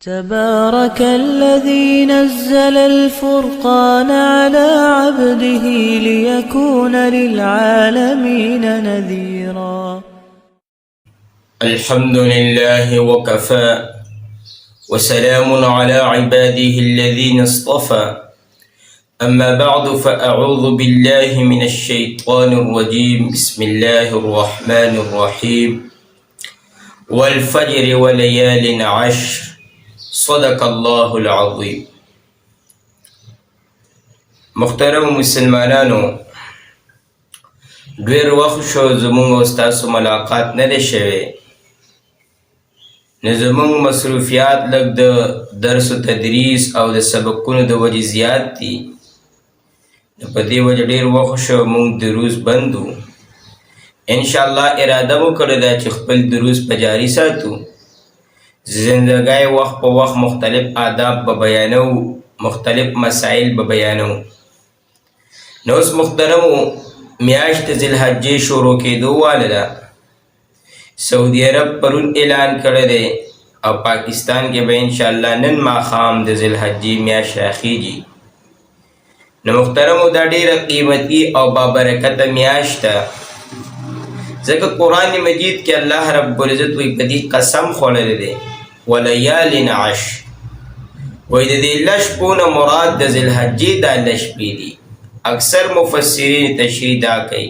تبارك الذي نزل الفرقان على عبده ليكون للعالمين نذيرا. الحمد لله وكفى وسلام على عباده الذين اصطفى. أما بعد فأعوذ بالله من الشيطان الرجيم. بسم الله الرحمن الرحيم. والفجر وليال عشر صدق الله العظيم. محترم مسلمانانو، ډېر وخت شو زمونږ او ستاسو ملاقات نه دی شوی، نو زمونږ مصروفیات لږ د درس و تدریس او د سبقونو د وجې زیات دي، نو په دې وجه ډېر وخت شو مونږ دروس بند وو. انشاءالله اراده مو کړې ده چې خپل دروس په جاري ساتو. زندګۍ وخت په وخت مختلف آداب به بیانو، مختلف مسائل به بیانو. نو اوس محترمو، میاشت ذوالحجې شروع کېدو واله ده. سعودي عرب پرون اعلان کړی دی او پاکستان کې به انشاءالله نن ماښام د ذوالحجې میاشت راخیږي. نو محترمو، دا ډېره قیمتي او بابرکته میاشت ده، ځکه قرآن مجید کې الله رب العزت وایي په دې قسم خوړلی دی ولیال عشر، وایي د دې لس شپو نه مراد د ذوالحجې دا لس شپې دي. اکثر مفسرین تشریح دا کوي.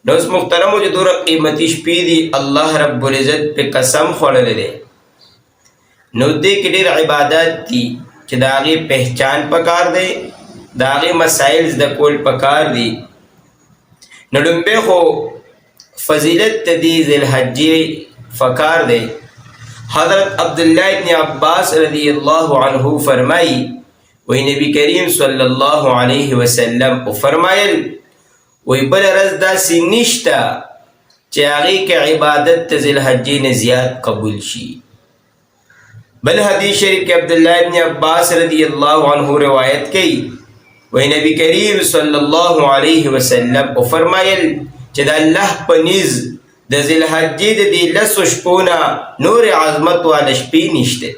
نو اوس محترمو، چې دومره قیمتي شپې دي الله رب العزت په قسم خوړلی دی، نو دې کې ډېر عبادات دي چې د هغې پہچان پکار دی، د هغې مسایل زده کول پکار دي. نو لومبی خو فضیلت د دې ذوالحجې فکار دی. حضرت عبداللہ ابن عباس رضی اللہ عنہ فرمائی، وی نبی کریم صلی اللہ علیہ وسلم فرمایل، وی بل رز داسې نشته چې هغې کې عبادت د ذوالحجې نه زیات قبول شي. بل حدیث شریف کې عبداللہ ابن عباس رضی اللہ عنہ روایت کئی، وی نبی کریم صلی اللہ علیہ وسلم فرمایل چې د الله په نیز د ذوالحجې د دې لسو شپو نه نور عظمت واله شپې نشته.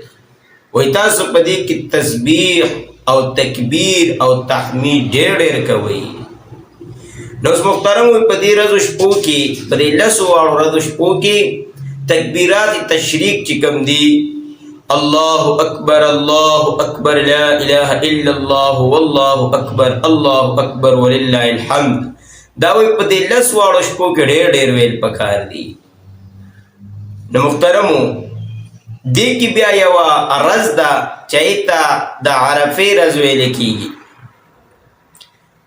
وایي تاسو په دې کې تسبیح او تکبیر او تحمید ډېر ډېر کوئ. نو اوس محترم، په دې ورځو شپو کې، په دې لسو واړو ورځو شپو کې تکبیرات تشریق چې کوم دي، الله اکبر الله اکبر لا اله الا الله والله اکبر الله اکبر ولله الحمد، دا وی په دې لس واړو شپو کې ډېر ډېر ویل پکار دي. نو محترمو، دې کې بیا یوه ورځ ده چې هغې ته د عرفې ورځ ویلی کېږي.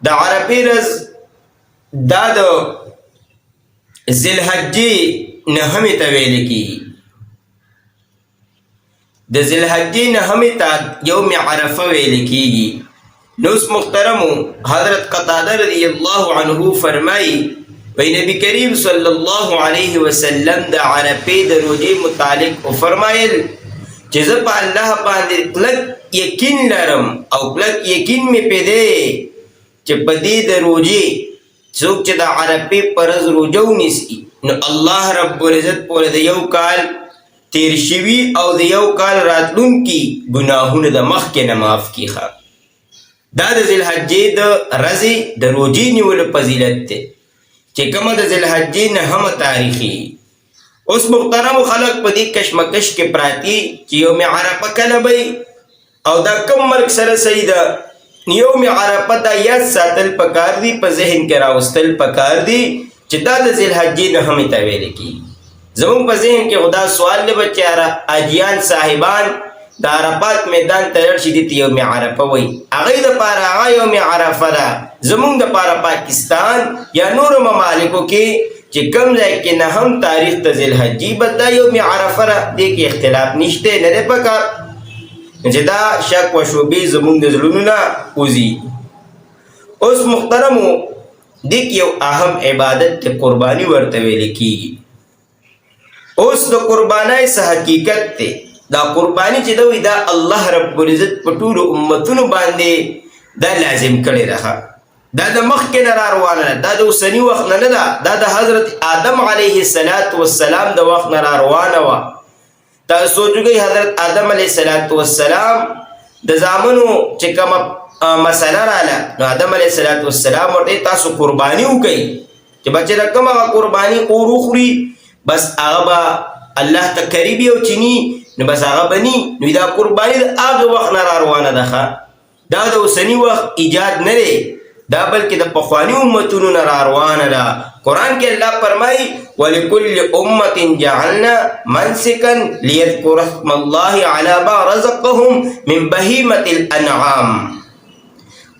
د عرفې ورځ دا د ذوالحجې نهمې ته ویلی کېږي. د ذوالحجې نهمې ته یوم عرفه ویلی کېږي. نو اوس محترمو، حضرت قتاده رضی اللہ عنہ فرمائی، وی نبی کریم صلی اللہ علیہ وسلم د عرفې د روژې متعلق فرمایل چې زه په الله باندې کلک یقین لرم او کلک یقین مې پې دی چې په دې د روژې څوک چې د عرفې په ورځ روژه ونیسي، نو الله رب العزت پورې د یو کال تیر شوي او د یو کال راتلونکي ګناهونه د مخکې نه معاف کړي. دا د ذوالحجې د ورځې د روژې نیولو فضیلت دی چې کومه د ذوالحجې نهمه تاریخي. اوس محترمو، خلک په دې کشمکش کې پراتی چې یوم عرفه کله وي او دا کوم مرګ سره صحیح ده. یوم عرفه دا یاد ساتل پکار دي، په ذهن کې راوستل پکار دي چې دا د ذوالحجې نهمې ته ویل کېږي. زمونږ په ذهن کې خدا سوال دی بچاره، حاجیان صاحبان د عرفات میدان ته لاړ شي، دې ته یوم عرفه وایي. هغوی دپاره هغه یوم عرفه ده. زمونږ دپاره پاکستان یا نورو ممالکو کې چې کوم ځای کې نهم تاریخ ته ذوالحجې بس دا یوم عرفه ده، دې کې اختلاف نشته، نه دی پکار چې دا شک و شبهې زمونږ د زړونو نه وځي. اوس محترمو، دې کې یو اهم عبادت ته قرباني ورته ویل کېږي. اوس د قربانۍ څه حقیقت دی؟ دا قربانی چې دوی دا الله رب العزت په ټولو امتونو باندې دا لازم کړی ده. دا د مخکې نه را روانه ده، دا د اوسني وخت نه ده، دا د حضرت آدم علیه السلام د وخت نه را روانه وه. تاسو سوچوږئ حضرت آدم علیه السلام د زامنو چې کومه مسله رااله نو آدم علیه السلام ورته تاسو قرباني وکئ چې بچی د کومه قرباني اور وخوري بس هغه به الله ته قریب او چینی نو بس هغه بني نو دا قرباني د هغه وخت نه روانه ده دا د اوسني وخت ایجاد نه دی دا بلکې د پخواني امتونو نه روانه ده قرآن کې الله فرمایي ولکل امة جعلنا منسکا لیذکروا اسم الله علی ما رزقهم من بهیمة الانعام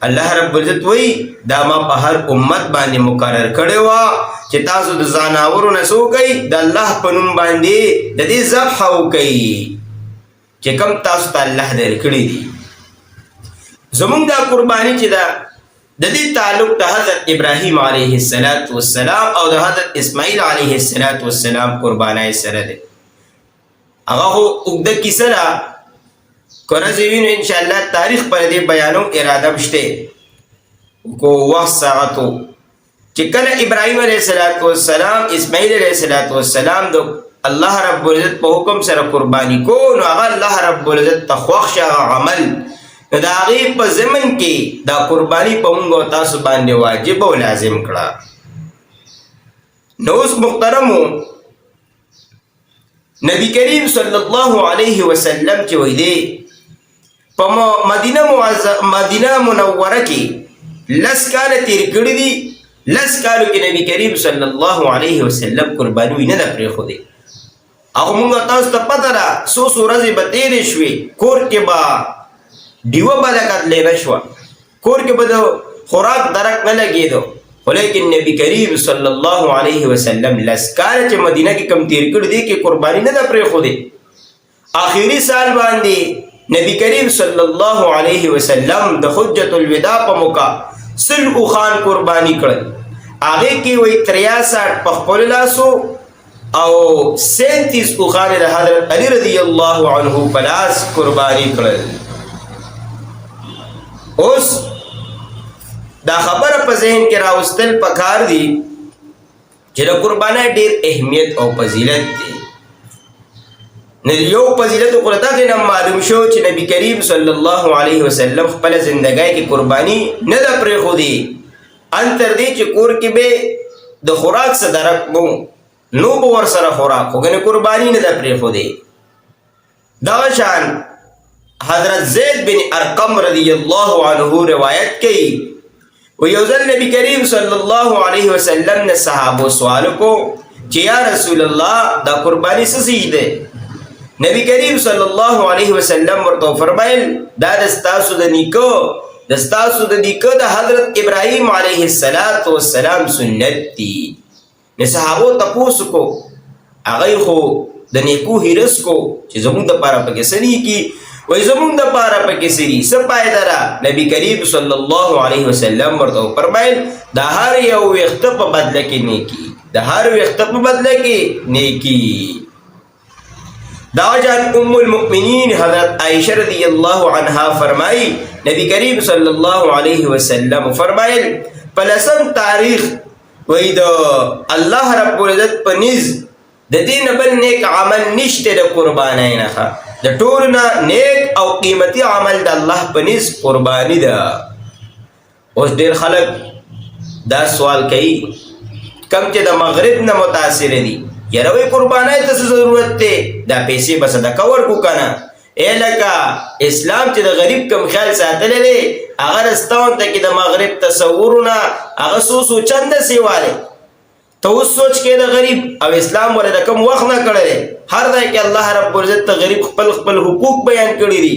الله رب العزت وی دا ما په هر امت باندې مقرر کړی وه چې تاسو د ځناورو نه څه وکئ د الله په نوم باندې د دې ذبح وکئ چې کوم تاسو ته الله درکړي دي زمونږ دا قرباني چې ده د دې تعلق د حضرت ابراهیم علیه السلام او د حضرت اسماعیل علیه السلام قربانای سره ده هغه خو اوږده کیسه ده که ورځې وي نو انشاءالله تاریخ پر دې بیانوم اراده شته کو وخت ساعتو چې کله ابراهیم علیه السلام اسماعیل علیه السلام د الله رب العزت په حکم سره قرباني کو نو هغه الله رب العزت ته خوښ شوه عمل نو د هغې په ضمن کې دا قرباني په موږ او تاسو باندې واجب او لازم کړه نو اوس محترمو نبی کریم صلی الله علیه وسلم چې وی دی په مدینه منوره کې 10 کاله تیر کړي دي 10 کالو کې نبی کریم صلی الله علیه وسلم قرباني نه ده پرېښودې هغه موږ تاسو ته پته ده څو ورځې به تېرې شوې کور کې به ډیوه به لکتلی نه شوه کور کې به د خوراک درک نه لګېدو خو لیکن نبی کریم صلی الله علیه وسلم 10 کاله چې مدینه کې کم تیر کړي دي کې قرباني نه ده پرېښودې آخري سال باندې نبی کریم صلی الله علیه وسلم د حجت الوداع په موقع 100 اوښان قرباني کړل هغې کې وایي 63 په خپلو لاسو او 37 اوښان د حضرت علی رضی الله عنه په لاس قرباني کړل اوس دا خبره په ذهن کې راوستل پکار دي چې د قربانۍ ډېر اهمیت او فضیلت دی نو یو فضیلت خو له دغې نه معلوم شو چې نبی کریم صلی الله علیه وسلم خپله زندګۍ کې قرباني نه ده پرېښودې ان تر دې چې کور کې به د خوراک څه درک مو نو به ورسره خوراک خو ګنې قرباني نه ده پرېښودې دغه شان حضرت زید بن ارقم رضی الله عنه روایت کئی و یو ځل نبی کریم صلی الله علیه وسلم نے صحابو سوالو کو چې یا رسول الله دا قربانی څه شی دی نبی کریم صلی الله علیه وسلم ورته فرمایل دا د ستاسو د نیکو د حضرت ابراهیم علیه السلام سنت دی نه صحابو تپوس کو هغه خو د نیکو هرس کو چې زموږ د پاره پکې سنی کی وای زمونږ د پاره پکې سری څه فایده ده نبی کریم صلی الله علیه وسلم ورته فرمایل د هر یو وخت په بدله کې نیکی دا جان ام المؤمنین حضرت عائشہ رضی الله عنها فرمای نبی کریم صلی الله علیه وسلم فرمایل په 10 تاریخ وای د الله رب العزت په نيز د دین بل نیک عمل نشته د قربانای نه د ټول نه نیک او قیمتي عمل د الله په نس قرباني ده اوس ډېر خلک دا سوال کوي کم چې د مغرب نه متاثر دي یاره وایي قربانۍ ته څه ضرورت دی دا پیسې به صدقه ورکړو که نه لکه اسلام چې د غریب کم خیال ساتلی دی هغه رستاون ته کې د مغرب تصورونه هغه څو چنده سیوالی ته اوس سوچ کې د غریب او اسلام ولې د کم وخت نه کړی دی هر ځای کې الله رب العزت ته غریب خپل حقوق بیان کړي دي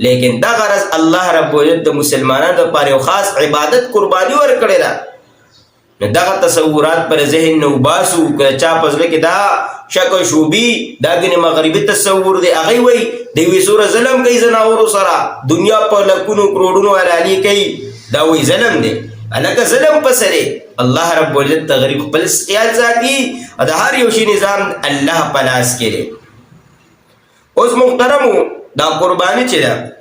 لیکن دا غرض الله رب العزت د مسلمانانو لپاره یو خاص عبادت قرباني ورکړې ده نو دغه تصورات پر ذهن نه وباسو که چا په زړه کې دا شک او شوبي دا ګنې مغربي تصور دی هغې وایي د یوې سوره ظلم کوي زناورو سره دنیا په لکونو کروڑونو حلالي کوي دا وایي ظلم دی الکه ظلم پسې دی الله رب العزت ته غریب خپل خیال ساتي او د هر یو شي نظام الله په لاس کې دی اوس محترمو دا قرباني چې ده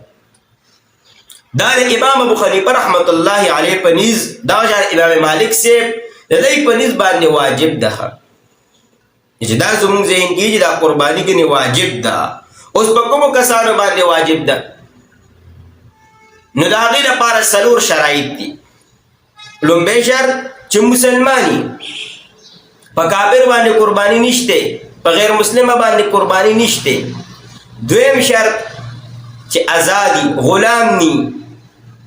دا د امام ابو حنیفه رحمت الله علیه په نیز دا امام مالک صاحب د دې په نیز باندې واجب ده چې دا زموږ ذهن کې چې دا قرباني ګنې واجب ده. اوس په کومو کسانو باندې واجب ده؟ نو د هغې لپاره 4 شرایط دي. لومبی شرط چې مسلمانی، په کافر باندې قرباني نشته، په غیر مسلمه باندې قرباني نشته. دویم شرط چې ازادي، غلام نی.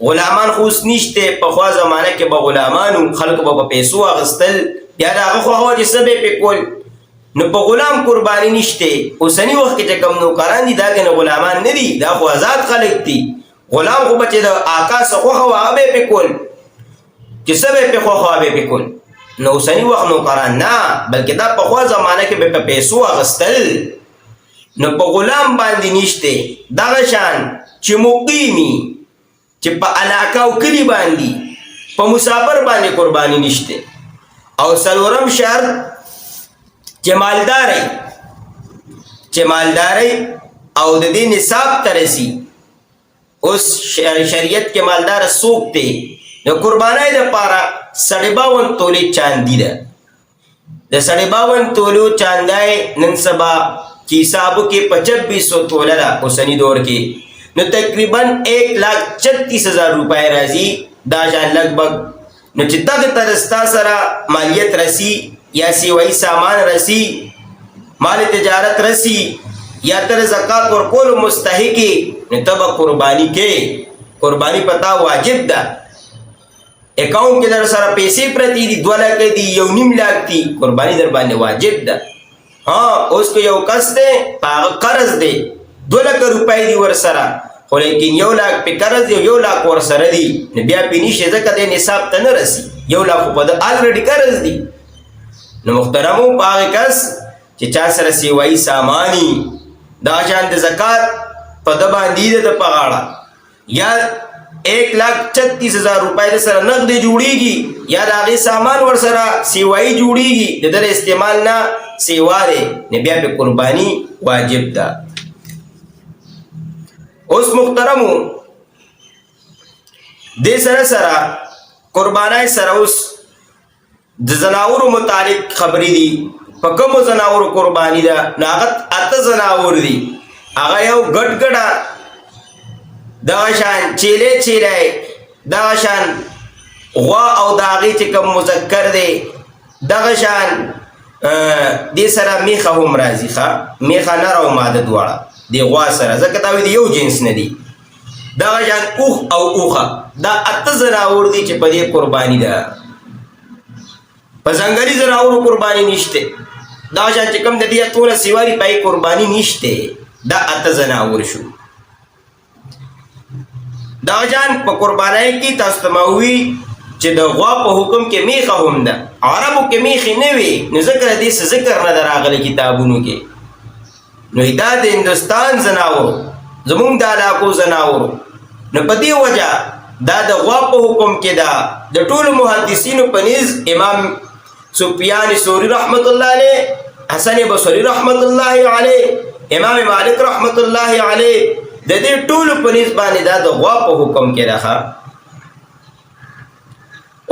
غلامان خو اوس نشته، پخوا زمانه کې به غلامانو، خلکو به په پیسو اخیستل، یا د هغه خواهوه چې څه به یې پې کول، نو په غلام قرباني نشته. اوسني وخت کې چې کوم نوکران دي دا ګنې غلامان نه دي، دا خو آزاد خلک دي. غلام خو به چې د آقا څه خوښه وه هغه به یې پې کول، چې څه به یې پې خوښه وه هغه به یې پې کول. نو اوسني وخت نوکران نه، بلکې دا پخوا زمانه کې به په پیسو اخیستل، نو په غلام باندې نشته. دغه شان چې مقیمي، چې په علاقه او کلي باندې په مسافر باندې قرباني نشته. او 4م شرط چې مالداري او د دې نصاب ته رسي. اوس شریعت کې مالدار څوک دی؟ د قربانۍ دپاره 52 تولې چاندي ده. د 52 تولو چاندی نن سبا چې حسابو کې 2500 توله ده اوسني دور کې، نو تقریبا 1,36,000 روپۍ راځي. دا شان لګبګ نو چې دغه ته ستا سره مالیت رسی، یا سیوایي سامان رسی، مال تجارت رسی، یا تر زکات ورکولو مستحقی، نو ته به قرباني کې. قرباني پتا واجب ده. اکاؤنٹ کې در سره پیسې پرتی دي، 2 لک دي، 1.5 لک دي، قرباني در باندې واجب ده. اوس که یو کس دی په هغه قرض دی، 2 لک روپۍ دي ور سره، خو لیکن 1 لک پې قرض دی، 1 لک ور سره دي، نو بیا پې نشي، ځکه دی نصاب ته نه رسي. 1 لک خو په ده الریډي قرض دي. نو محترمو په هغې کس چې چا سره سیوایي ساماني، دا شان د زکات په ده باندې ده د په غاړه، یا 1,36,000 روپۍ د سره نقدې جوړېږي، یا د هغې سامان ور سره سیوایي جوړېږي، د ده استعمال نه سیوا دی، نو بیا پې قرباني واجب ده. اوس محترمو دې سره سره قربانۍ سره اوس د زناورو متعلق خبرې دي. په کومو زناورو قرباني ده؟ نو هغه 8 زناور دي. هغه یو ګډ دغه شان چیلی، دغه شان غوا او د هغې چې کوم مذکر دی، دغه شان دې سره میخه هم راځي. میخه نر او ماده دواړه د غوا سره، ځکه دا د یو جنس نه دي. دغه شان اوښ او اوښه، دا 8 زناور دي چې په دې قرباني ده. په ځنګلي زناورو قرباني نشته. دغه شان چې کوم د دې ټوله سیواري پای قرباني نشته. دا 8 زناور شو. دغه شان په قربانۍ کې تاسو ته ما ووي چې د غوا په حکم کې میخه هم ده. عربو کې میخې نه وي، نو ذکر د دې ذکر نه ده راغلی کتابونو کې. نو دا د هندوستان زناورو، زمونږ د علاقو زناورو، نو په دې وجه دا د غوا په حکم کې ده. د ټولو محدثینو په نیز امام سفیان ثوری رحمت الله علیه، حسن بصری رحمت الله علیه، امام مالک رحمت الله علیه، د دې ټولو په نیز باندې دا د غوا په حکم کې ده.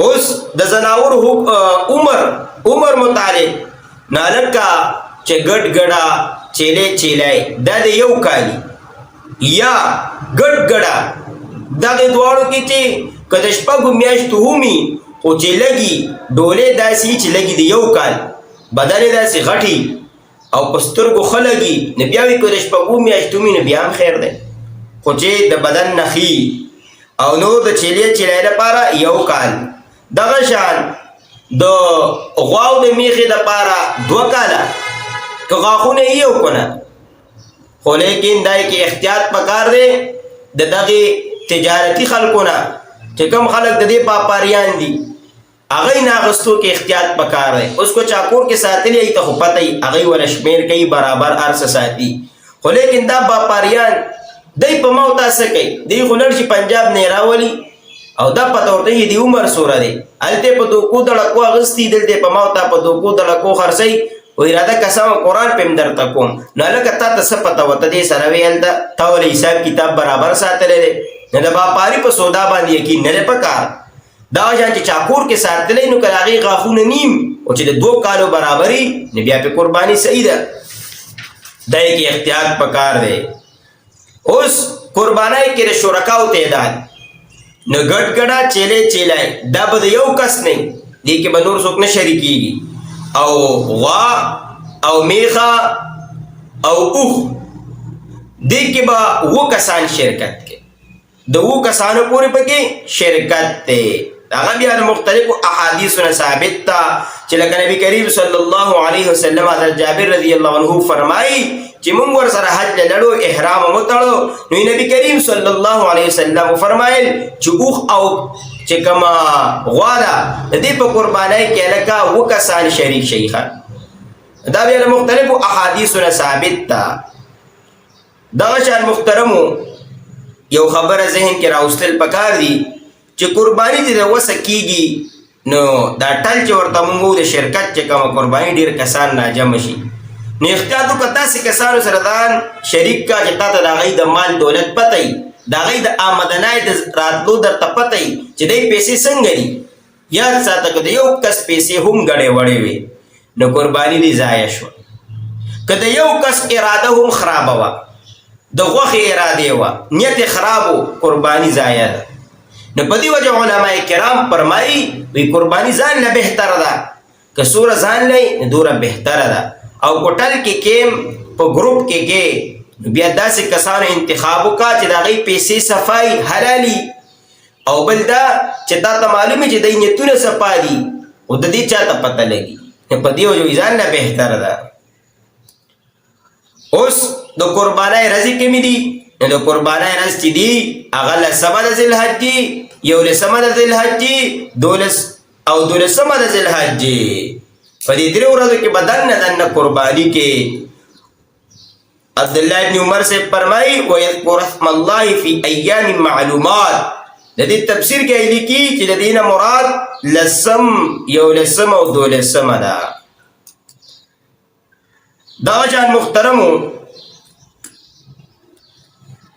اوس د زناور عمر متعلق نالکا چې ګډ چیلی دا د 1 کالی، یا ګډ دغې دواړو کې چې که د 6 میاشتو همي، خو چې لګي ډولې داسې چې لګي د 1 کال، بدن یې داسې غټي او په سترګو ښه لګي، نو بیا وي که د 6 میاشتو وي نو بیا هم خیر دی. خو چې د بدن نخي او نور د چیلی لپاره 1 کال. دغه شان د غواو د میخې دپاره 2 کاله، که غاښونه یې یو کنه، خو لیکن دا کې احتیاط پکار دی د دغې تجارتي خلکو نه، چې کوم خلک د دې پاپاریان دي، هغوی نه اخیستو کې احتیاط پکار دی. اوس کو چا کور کې ساتلی ای ته خو پته ای، هغوی ونه شمېر کوي، برابر هر څه ساتي. خو لیکن دا پاپاریان دی په ما ته څه کوي؟ دی خو لړ شي پنجاب نه یې راولي او دا پته ورته یي د عمر څومره دی، هلته یې په دوکو دړکو اخیستي، دلته یې په ما ته په دوکو دړکو خرڅوي. وایي راځه قسم قرآن پې هم درته کوم. نو هلکه تا ته څه پته وه؟ ته دې سره وې هلته تا ولې حساب کتاب برابر ساتلی دی؟ نو د باپاري په سودا باندې یقین نه دی پکار. دا جان چې چاکور کې ساتلی نو که د هغې غاښونه نیم او چې د 2 کالو برابري نو بیا پې قرباني صحیح ده. دای کې احتیاط پکار دی. اوس قربانۍ کې د شرکاو تعداد نو ګډ ګډه چیلې چیلای دا به د یو کس نه دې کې به نور څوک نه شریکېږي او غوا او میخه او اوښ دې کې به 2 کسان شرکت کوي. د 2 کسانو پورې پکې شرکت دی. هغه بیا د مختلفو احادیثو نه ثابت ده چې لکه نبی کریم صلی الله علیه وسلم حضرت جابر رضی الله عنه فرمایي چې موږ ورسره حج لړو احرام مو تړو نو نبی کریم صلی الله علیه وسلم فرمایل چې اوښ او چې کومه غوا ده د دې په قربانۍ کې لکه 2 کسان شریک شي. دا بیا د مختلفو احادیثو نه ثابت ده. دغه شان محترمو یو خبره ذهن کې راوستل پکار دي چې قرباني دې د وسه کېږي نو دا ټل چې ورته موږ د شرکت چې کومه قرباني ډېر کسان ناجمع شي نو احتیاط وکړه داسې کسانو سره ځان شریک کا چې تا ته د هغوی د مال دولت پته وي د هغوی د آمدنۍ د راتلو درته پته وي چې دی پیسې څنګه دي. یاد ساته که د یو کس پیسې هم ګډې وړې وي نو قرباني دې ضایع شوه. که د یو کس اراده هم خرابه وه د غوښې ارادې وه نیت یې خراب و قرباني ضایع ده. نو په دې وجه علماء کرام فرمایي وی قرباني ځان له بهتره ده. که څومره ځان لري نو دومره بهتره ده. او کوټل کې کیم په ګروپ کې کې بیا داسې کسانو انتخاب وکړه چې د هغوی پیسې صفایي حلالي او بل دا چې تا ته معلوم وي چې د نیتونه صفا دي او د دې چا ته پته لګي. په دې وجه ځان له بهتره ده. اوس د قربانۍ ورځې کومې دي نو د قربانۍ ورځ چې دي هغه 10 د ذوالحجې 11 د ذوالحجې 12 او 12 د ذوالحجې په دې 3 ورځو کې بدن نه قرباني کې. عبدالله ابن عمر سے فرمائی وَيَذْكُرَ اسْمَ اللَّهِ فِي أَيَّامٍ مَعْلُومَاتٍ د دې تفسیر کې لیکي چې د دې نه مراد 11 او 12 ده. دا جان محترمو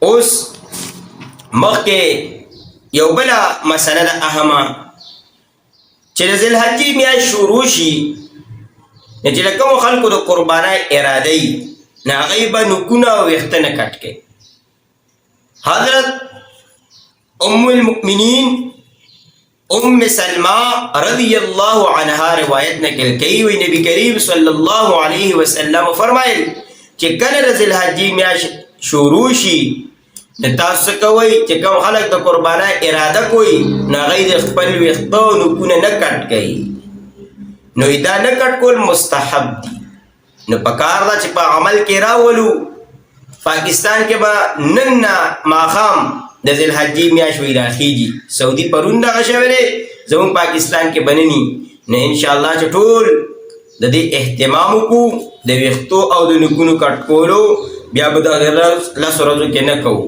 اوس مخکې یو بله مسله ده اهمه چې د ذوالحجې میاشت شروع شي چې له کومو خلکو د قربانۍ اراده وي نو هغوی به نوکونه او ویښته نه کټ کوي. حضرت ام المؤمنین ام سلمہ رضی اللہ عنہا روایت نقل کوي وی نبی کریم صلی اللہ علیہ وسلم فرمایل چې کله د ذوالحجې میاشت شروع شي نو تاسو کوئ چې کوم خلک د قربانۍ اراده کوي نو هغوی د خپل ویښته او نوکونه نه کټ کوي. نو دا نه کټ کول مستحب دي. نو پکار دا چې په عمل کې راولو. پاکستان کې به نن نه ماښام د ذوالحجې میاشت وی راخیږي. سعودي پرون دغه شوی دی زموږ پاکستان کې به نه ني نو انشاءالله چې ټول د دې اهتمام وکړو د ویښتو او د نوکونو کټ کولو بیا به د 10 ورځو کې نه کوو.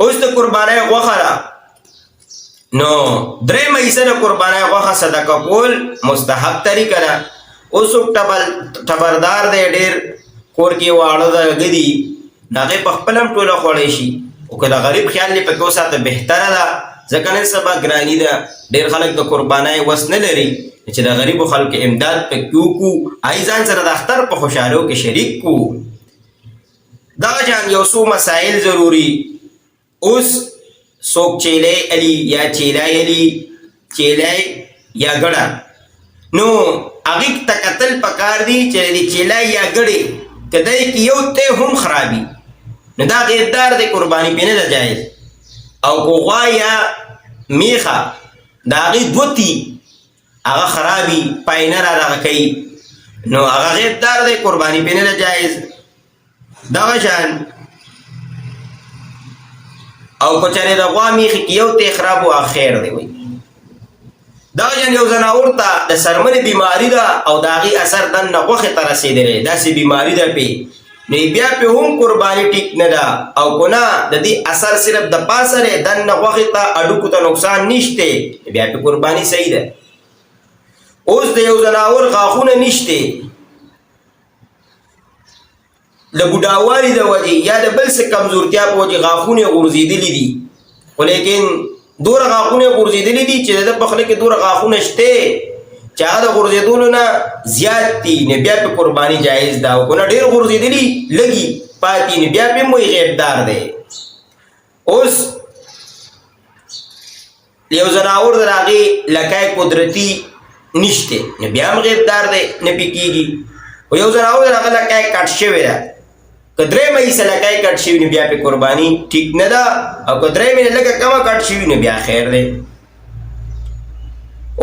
اوس د قربانۍ غوښه ده نو 3 حصه د قربانۍ غوښه صدقه کول مستحب طریقه ده. اوس ټبردار دی ډېر کور کې واړه دغه دي هغې په خپله هم ټوله خوړی شي او که د غریب خیال یې پکې وساته بهتره ده ځکه نن سبا ګراني ده ډېر خلک د قربانۍ وس نه لري چې د غریبو خلکو امداد پکې وکړو هغوی ځان سره د اختر په خوشحالو کې شریک کړو. دغه جان یو څو مسایل ضروري. اوس څوک چیلی علي یا چیلی علي چیلی یا ګړه نو هغې ته کتل پکار دي چې د چیلی یا ګړې که دی کې یو تی هم خرابي نو دا غیردار دی قرباني پې نه ده جایز. او که غوا یا میخه د هغې 2 تی هغه خرابي پای نه را دغه کوي نو هغه غیردار دی قرباني پې نه ده جایز. دغه شان او که چېرې د غوا میخې کې یو تی خراب و هغه خیر دی وایي. دغه شان یو ځناور ته د سرمنې بیماري ده او د هغې اثر دننه غوښې ته رسېدلی داسې بیماري ده پې نو بیا پې هم قرباني ټیک نه ده. او که نه د دې اثر صرف د پاسه دی دننه غوښې ته هډوکو ته نقصان نشته بیا پې قرباني صحیح ده. اوس د یو ځناور غاښونه نشته د بوډاوالي د وجې یا د بل څه کمزورتیا په وجې غاښونه یې غورځېدلي دي خو لیکن دوره غاښونه غورځېدلي دي چې د ده په خوله کې دوره غاښونه شته چې هغه د غورځېدلو نه زیات دي، نو بیا پې قرباني جایز ده. او که نه ډېر غورځېدلي لږي پاتې، نو بیا پې هم وایي غیبدار دی. اوس یو زناور د هغې لکای قدرتي نشته، نو بیا هم غیبدار دی، نه پې کېږي. خو یو زناور د هغه لکای کټ شوې ده، که درېیمه حصه لکای کټ شوي نو بیا پې قرباني ټیک نه ده، او که درېیمې نه لږه کمه کټ شوي نو بیا خیر دی.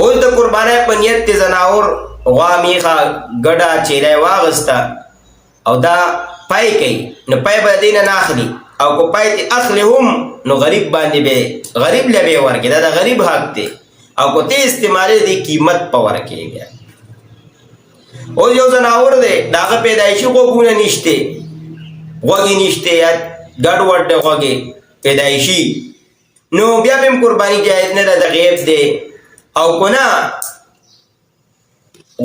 اوس د قربانۍ په نیت د زناور غوا میخه ګډه چیرۍ واغسته او دا پای کوي، نو پای به د دې نه اخلي، او که پای ته اخلي هم نو غریب باندې به غریب له به ورکړي، دا د غریب حق دی. او که ته استعمالوي د قیمت په ورکړي. بیا اوس یو زناور دی د هغه پیدایشي غوږونه نشته، غوږې نشته یا ګډ وډ دی غوږې پیدایشي، نو بیا به هم قرباني جایز نه ده، د غیب دی. او که نه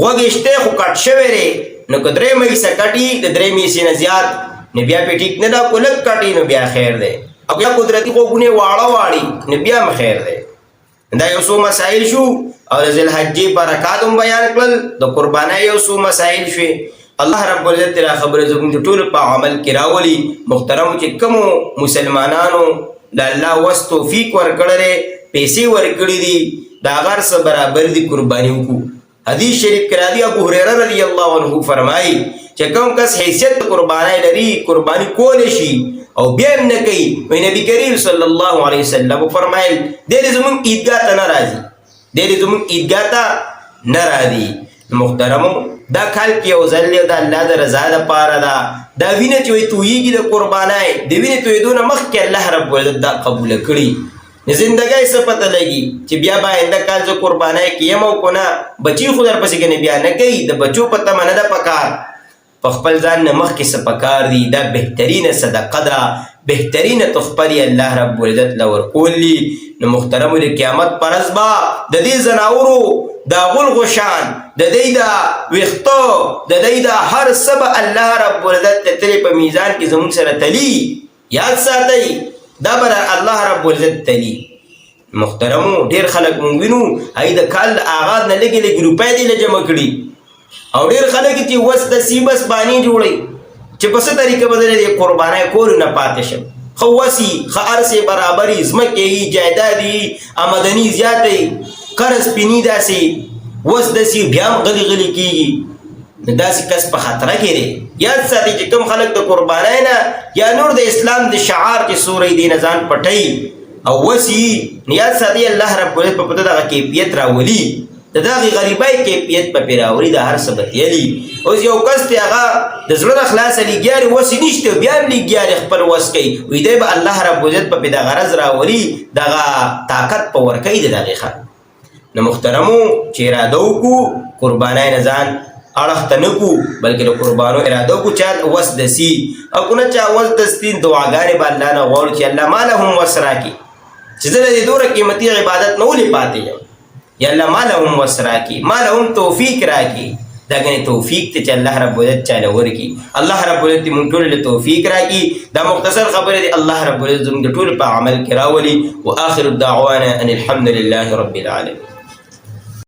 غوږې شته خو کټ شوی دی، نو که درېیمه حصه کټي د درېیمې حصې نه زیات نو بیا پې ټیک نه ده، که لږ کټي نو بیا خیر دی. او بیا قدرتي غوږونه واړه واړي نو بیا هم خیر دی. دا یو څو مسایل شو، او د ذوالحجې برکات هم بیان کړل، د قربانۍ یو څو مسایل شوې. الله رب العزت را خبره زموږ د ټولو په عمل کې راولي. محترمو چې کومو مسلمانانو د الله وس توفیق ورکړی دی، پیسې ورکړي دي، د هغه هر څه برابر دي قرباني وکړو. حدیث شریف کې راځي، ابو هریره رضی الله عنه فرمایي چې کوم کس حیثیت قربانۍ لري قرباني کولی شي او بیا هم نه کوي، وایي نبي کریم صلی الله علیه وسلم فرمایل دی دې زموږ عیدګاه ته نه راځي، دی دې زموږ عیدګاه ته نه راځي. محترمو دا کال کې یو ځل دی، د الله د رضا دپاره ده. دا وینه چې وایي تویېږي د قربانۍ، د وینې تویېدو نه مخکې الله رب العزت دا قبوله کړي. زندګۍ څه پته لګي چې بیا به آینده کال زه قربانۍ کیم او که نه بچي خو درپسې ګنې بیا نه کوي، د بچو په تمه نه ده پکار، په خپل ځان نه مخکې څه پکار دي. دا بهترینه صدقه ده، بهترینه تحفه دی الله رب العزت له ورکول دي. نو محترمو د قیامت په ورځ به د دې زناورو د هغو الغشان، د دوی د ویښتو، د دوی د هر څه به الله رب العزت د تلې په میزان کې زموږ سره تلي. یاد ساتئ دا به الله رب العزت تلي. محترمو ډېر خلک مونږ وینو هغوی د کال د آغاز نه لږې لږې روپۍ دې له جمع کړي، او ډېر خلک چې وس دسي بس بانې جوړوي چې په څه طریقه به زه د قربانۍ کولو نه پاتې شم. ښه وسي، ښه ارسې برابري، ځمکې وي، جایداد وي، آمدني زیاته وي، قرض پیني داسې وس دسي بیا هم غلي غلي کېږي، نو داسې کس په خطره کې دی. یاد ساتئ چې کوم خلک د قربانۍ نه یا نور د اسلام د شعار چې سوری دې نه ځان پټوي او وسي، نو یاد ساتئ الله رب العزت په پته دغه کیفیت راولي، د دغې غریبۍ کیفیت په پې راولي، د هر څه به تیلي. اوس یو کس دی هغه د زړه نه خلاصه لګیارې وسې نشته، بیا هم لګیارې خپل وس کوي، وایي دی به الله رب العزت په پې د غرض راولي، دغه طاقت په ورکوي د دغې خلک. نو محترمو چې اراده وکړو قربانۍ نه ځان اړخ ته نه کړو، بلکې د قربانو اراده وکړو چا وس دسي، او که نه چا وس دستي دعاګانې به الله نه غواړو چې الله ما له هم وس راکړي چې زه د دې دومره قیمتي عبادت نه ولې پاتې یم، یا الله ما له هم وس راکړي، ما له هم توفیق راکړي. دا ګنې توفیق ته چې الله رب العزت چاله ورکړي. الله رب العزت مونږ ټولو له توفیق راکړي. دا مختصر خبرې دي، الله رب العزت زموږ د ټولو په عمل کې راولي. وآخر الدعوانا ان الحمد لله رب العالمين.